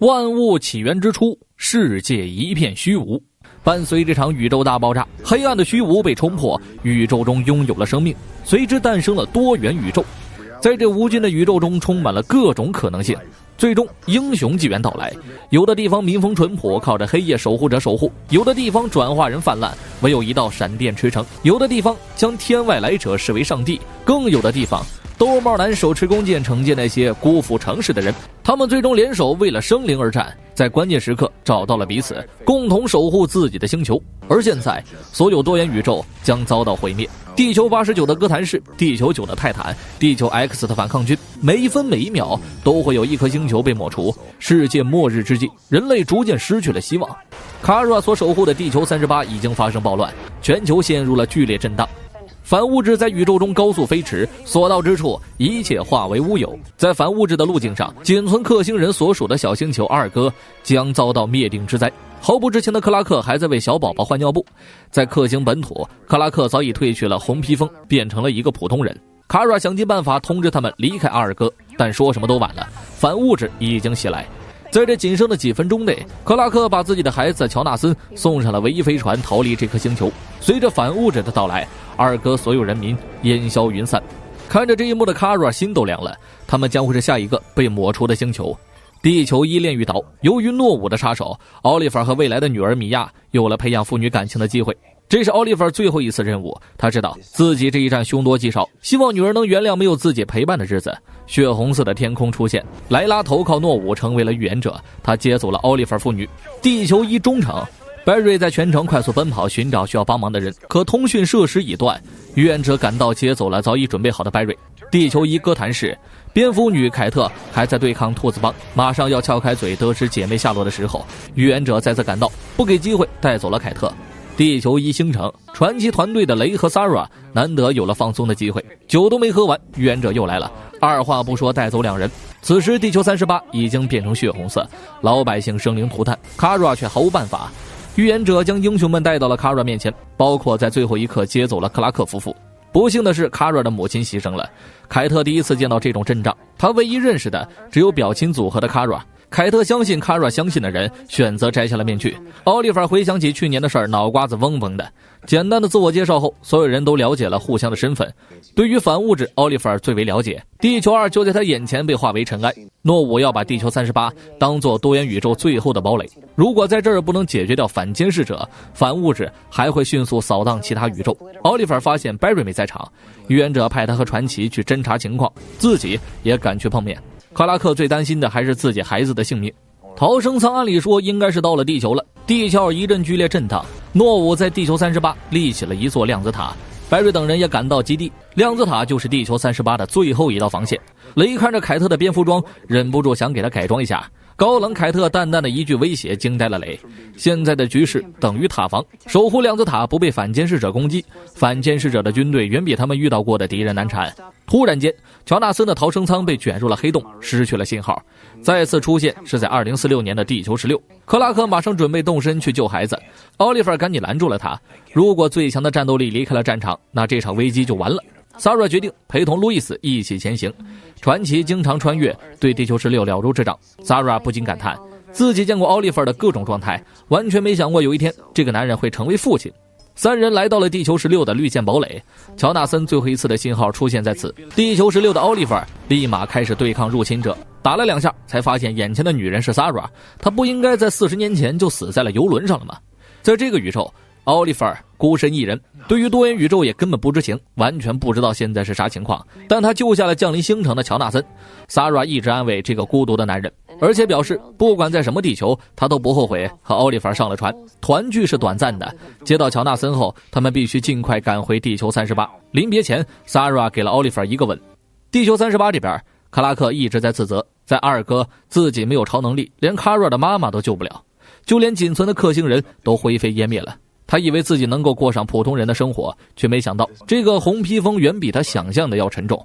万物起源之初，世界一片虚无。伴随这场宇宙大爆炸，黑暗的虚无被冲破，宇宙中拥有了生命，随之诞生了多元宇宙。在这无尽的宇宙中，充满了各种可能性。最终英雄纪元到来，有的地方民风淳朴，靠着黑夜守护者守护；有的地方转化人泛滥，唯有一道闪电驰骋；有的地方将天外来者视为上帝，更有的地方兜帽男手持弓箭惩戒那些辜负城市的人。他们最终联手为了生灵而战，在关键时刻找到了彼此，共同守护自己的星球。而现在所有多元宇宙将遭到毁灭，地球89的哥谭市，地球9的泰坦，地球 X 的反抗军，每一分每一秒都会有一颗星球被抹除。世界末日之际，人类逐渐失去了希望。卡瑞所守护的地球38已经发生暴乱，全球陷入了剧烈震荡。反物质在宇宙中高速飞驰，所到之处一切化为乌有。在反物质的路径上，仅存克星人所属的小星球阿尔戈将遭到灭顶之灾。毫不知情的克拉克还在为小宝宝换尿布。在克星本土，克拉克早已褪去了红披风，变成了一个普通人。卡瑞想尽办法通知他们离开阿尔戈，但说什么都晚了，反物质已经袭来。在这仅剩的几分钟内，克拉克把自己的孩子乔纳森送上了唯一飞船，逃离这颗星球。随着反物质的到来，阿尔戈所有人民烟消云散。看着这一幕的卡瑞心都凉了，他们将会是下一个被抹除的星球。地球1炼狱岛，由于诺武的插手，奥利弗和未来的女儿米娅有了培养父女感情的机会。这是奥利弗最后一次任务，他知道自己这一战凶多吉少，希望女儿能原谅没有自己陪伴的日子。血红色的天空出现，莱拉投靠诺武成为了预言者，他接走了奥利弗父女。地球1中城，白瑞在全城快速奔跑寻找需要帮忙的人，可通讯设施已断，预言者赶到接走了早已准备好的白瑞。地球1哥谭市，蝙蝠女凯特还在对抗兔子帮，马上要撬开嘴得知姐妹下落的时候，预言者再次赶到，不给机会带走了凯特。地球1星城，传奇团队的雷和 Sarah 难得有了放松的机会，酒都没喝完，预言者又来了，二话不说带走2人。此时地球38已经变成血红色，老百姓生灵涂炭，卡瑞却毫无办法。预言者将英雄们带到了卡瑞面前，包括在最后一刻接走了克拉克夫妇。不幸的是，卡瑞的母亲牺牲了。凯特第一次见到这种阵仗，他唯一认识的只有表亲组合的卡瑞。凯特相信卡瑞相信的人，选择摘下了面具。奥利弗回想起去年的事儿，脑瓜子嗡嗡的。简单的自我介绍后，所有人都了解了互相的身份。对于反物质，奥利弗最为了解。地球2就在他眼前被化为尘埃。诺武要把地球38当作多元宇宙最后的堡垒。如果在这儿不能解决掉反监视者，反物质还会迅速扫荡其他宇宙。奥利弗发现拜瑞没在场，预言者派他和传奇去侦查情况，自己也赶去碰面。克拉克最担心的还是自己孩子的性命。逃生舱按理说应该是到了地球了，地壳一阵剧烈震荡，诺武在地球38立起了一座量子塔，白瑞等人也赶到基地，量子塔就是地球38的最后一道防线。雷看着凯特的蝙蝠装，忍不住想给他改装一下。高冷凯特淡淡的一句威胁惊呆了雷。现在的局势等于塔防，守护量子塔不被反监视者攻击，反监视者的军队远比他们遇到过的敌人难缠。突然间，乔纳森的逃生舱被卷入了黑洞，失去了信号。再次出现是在2046年的地球16，克拉克马上准备动身去救孩子，奥利弗赶紧拦住了他。如果最强的战斗力离开了战场，那这场危机就完了。Sarah 决定陪同路易斯一起前行。传奇经常穿越，对地球16了如指掌。Sarah 不禁感叹，自己见过奥利弗的各种状态，完全没想过有一天这个男人会成为父亲。3人来到了地球16的绿箭堡垒，乔纳森最后一次的信号出现在此。地球16的奥利弗立马开始对抗入侵者，打了2下才发现眼前的女人是 Sarah， 他不应该在40年前就死在了游轮上了吗？在这个宇宙，奥利弗孤身一人，对于多元宇宙也根本不知情，完全不知道现在是啥情况。但他救下了降临星城的乔纳森。Sarah 一直安慰这个孤独的男人，而且表示不管在什么地球，他都不后悔和奥利弗上了船。团聚是短暂的，接到乔纳森后，他们必须尽快赶回地球38。临别前 ，Sarah 给了奥利弗一个吻。地球38这边，克拉克一直在自责，在阿尔戈自己没有超能力，连卡瑞的妈妈都救不了，就连仅存的克星人都灰飞烟灭了。他以为自己能够过上普通人的生活，却没想到这个红披风远比他想象的要沉重。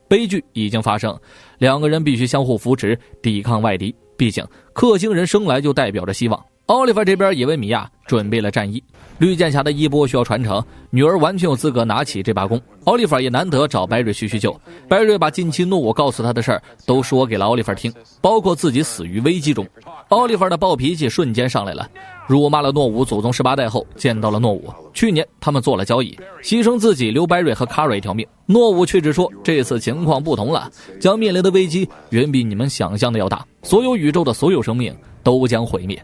悲剧已经发生，2个人必须相互扶持，抵抗外敌。毕竟克星人生来就代表着希望。奥利弗这边也为米娅准备了战衣，绿箭侠的衣钵需要传承，女儿完全有资格拿起这把弓。奥利弗也难得找白瑞叙叙旧，白瑞把近期诺沃告诉他的事儿都说给了奥利弗听，包括自己死于危机中。奥利弗的暴脾气瞬间上来了，辱骂了诺武祖宗18代后见到了诺武，去年他们做了交易，牺牲自己留白瑞和卡瑞一条命。诺武却只说这次情况不同了，将面临的危机远比你们想象的要大，所有宇宙的所有生命都将毁灭。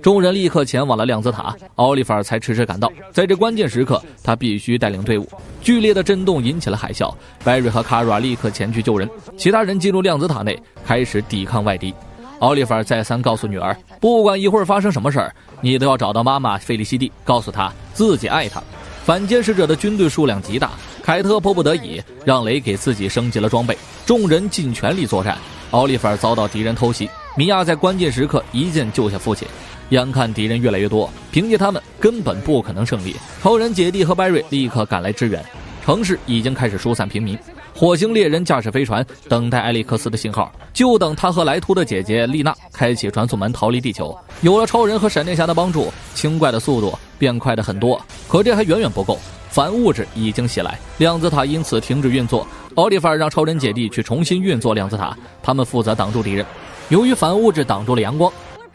众人立刻前往了量子塔，奥利弗才迟迟赶到。在这关键时刻，他必须带领队伍。剧烈的震动引起了海啸，白瑞和卡瑞立刻前去救人，其他人进入量子塔内，开始抵抗外敌。奥利弗再三告诉女儿，不管一会儿发生什么事儿，你都要找到妈妈费利西蒂，告诉她自己爱她。反监视者的军队数量极大，凯特迫不得已让雷给自己升级了装备，众人尽全力作战。奥利弗遭到敌人偷袭，米娅在关键时刻一剑救下父亲。眼看敌人越来越多，凭借他们根本不可能胜利。超人姐弟和白瑞立刻赶来支援，城市已经开始疏散平民。火星猎人驾驶飞船等待艾利克斯的信号，就等他和莱图的姐姐丽娜开启传送门逃离地球。有了超人和闪电侠的帮助，清怪的速度变快的很多，可这还远远不够。反物质已经袭来，量子塔因此停止运作。奥利弗让超人姐弟去重新运作量子塔，他们负责挡住敌人。由于反物质挡住了阳光，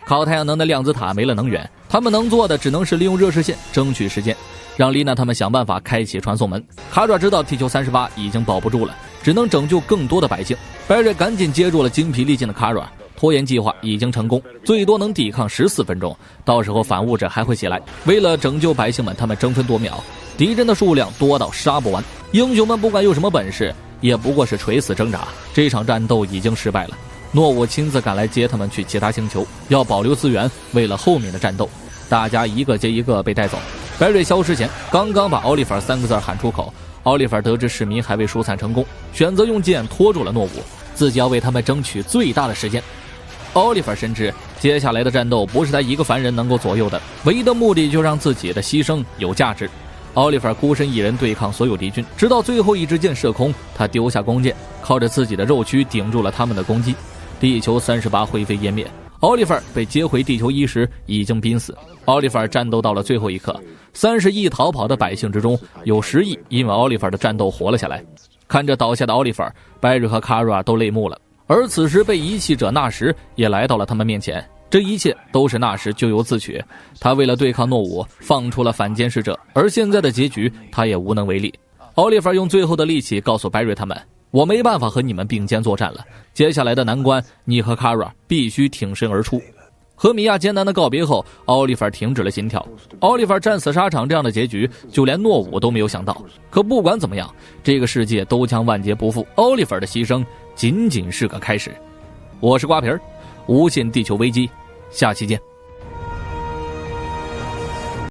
靠太阳能的量子塔没了能源，他们能做的只能是利用热视线争取时间，让丽娜他们想办法开启传送门。卡爪知道地球38已经保不住了，只能拯救更多的百姓。白瑞赶紧接住了精疲力尽的卡爪，拖延计划已经成功，最多能抵抗14分钟，到时候反物质还会起来。为了拯救百姓们，他们争分夺秒，敌人的数量多到杀不完，英雄们不管有什么本事，也不过是垂死挣扎。这场战斗已经失败了，诺武亲自赶来接他们去其他星球，要保留资源，为了后面的战斗。大家一个接一个被带走。白瑞消失前刚刚把奥利弗3个字喊出口，奥利弗得知市民还未疏散成功，选择用剑拖住了诺武，自己要为他们争取最大的时间。奥利弗深知接下来的战斗不是他一个凡人能够左右的，唯一的目的就让自己的牺牲有价值。奥利弗孤身一人对抗所有敌军，直到最后一支箭射空，他丢下弓箭，靠着自己的肉躯顶住了他们的攻击。地球38灰飞烟灭，奥利弗被接回地球伊时已经濒死。奥利弗战斗到了最后一刻，30亿逃跑的百姓之中有10亿因为奥利弗的战斗活了下来。看着倒下的奥利弗，白瑞和卡瑞都泪目了。而此时被遗弃者纳什也来到了他们面前，这一切都是纳什咎由自取。他为了对抗诺武放出了反监视者，而现在的结局他也无能为力。奥利弗用最后的力气告诉白瑞他们，我没办法和你们并肩作战了，接下来的难关你和卡瑞必须挺身而出。和米娅艰难的告别后，奥利弗停止了心跳。奥利弗战死沙场这样的结局，就连诺武都没有想到。可不管怎么样，这个世界都将万劫不复，奥利弗的牺牲仅仅是个开始。我是瓜皮儿，无限地球危机，下期见。